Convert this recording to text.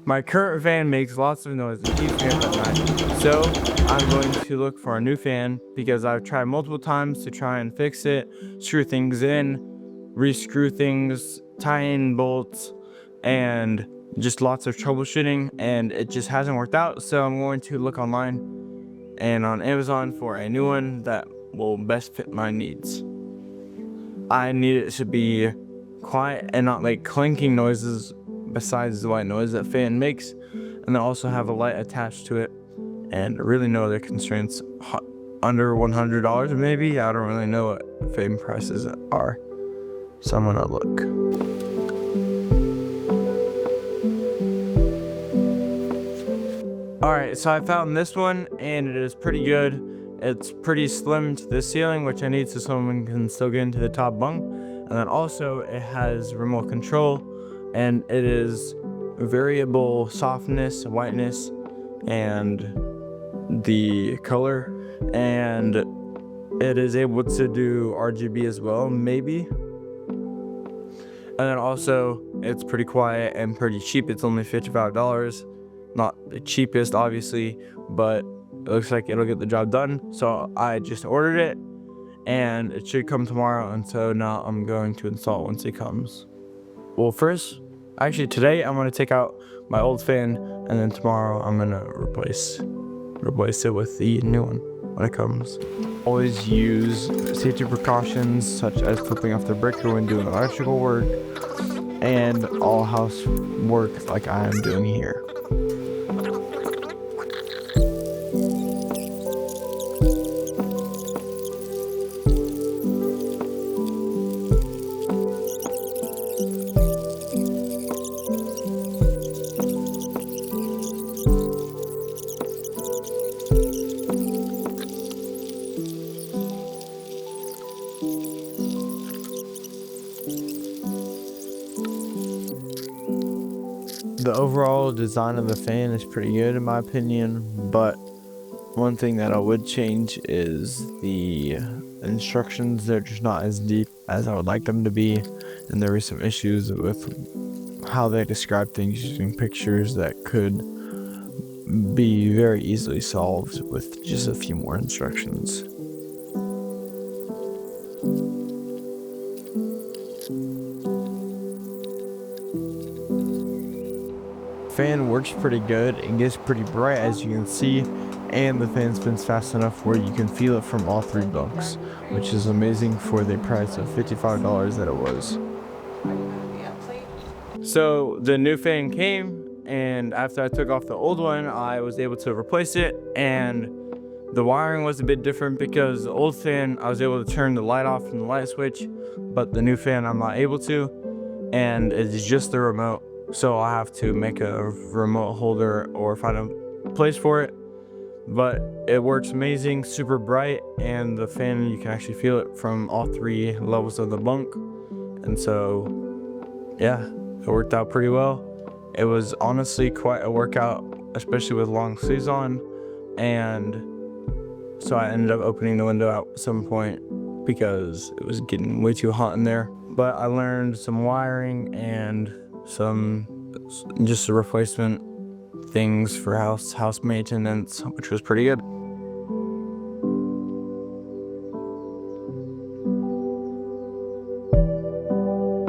My current fan makes lots of noise. It keeps me up at night. So I'm going to look for a new fan because I've tried multiple times to try and fix it, screw things in, re-screw things, tie in bolts, and just lots of troubleshooting, and it just hasn't worked out. So I'm going to look online and on Amazon for a new one that will best fit my needs. I need it to be quiet and not make clinking noises besides the white noise that fan makes, and then also have a light attached to it, and really no other constraints. Under $100 maybe. I don't really know what fan prices are, so I'm gonna look. Alright, so I found this one and it is pretty good. It's pretty slim to the ceiling, which I need so someone can still get into the top bunk. And then also it has remote control, and it is variable softness, whiteness, and the color, and it is able to do RGB as well, maybe. And then also it's pretty quiet and pretty cheap. It's only $55. Not the cheapest obviously, but it looks like it'll get the job done. So I just ordered it and it should come tomorrow, and so now I'm going to install it once it comes. Well, first, actually today I'm going to take out my old fan, and then tomorrow I'm going to replace it with the new one when it comes. Always use safety precautions such as flipping off the breaker when doing electrical work, and all house work like I am doing here. The overall design of the fan is pretty good in my opinion, but one thing that I would change is the instructions. They're just not as deep as I would like them to be, and there were some issues with how they describe things using pictures that could be very easily solved with just a few more instructions. Fan works pretty good. It gets pretty bright as you can see, and the fan spins fast enough where you can feel it from all three bunks, which is amazing for the price of $55 that it was. So the new fan came, and after I took off the old one, I was able to replace it, and the wiring was a bit different because the old fan I was able to turn the light off from the light switch, but the new fan I'm not able to, and it's just the remote. So I'll have to make a remote holder or find a place for it. But it works amazing, super bright, and the fan, you can actually feel it from all three levels of the bunk. And so, yeah, it worked out pretty well. It was honestly quite a workout, especially with long sleeves on. And so I ended up opening the window at some point because it was getting way too hot in there. But I learned some wiring and some just replacement things for house maintenance, which was pretty good.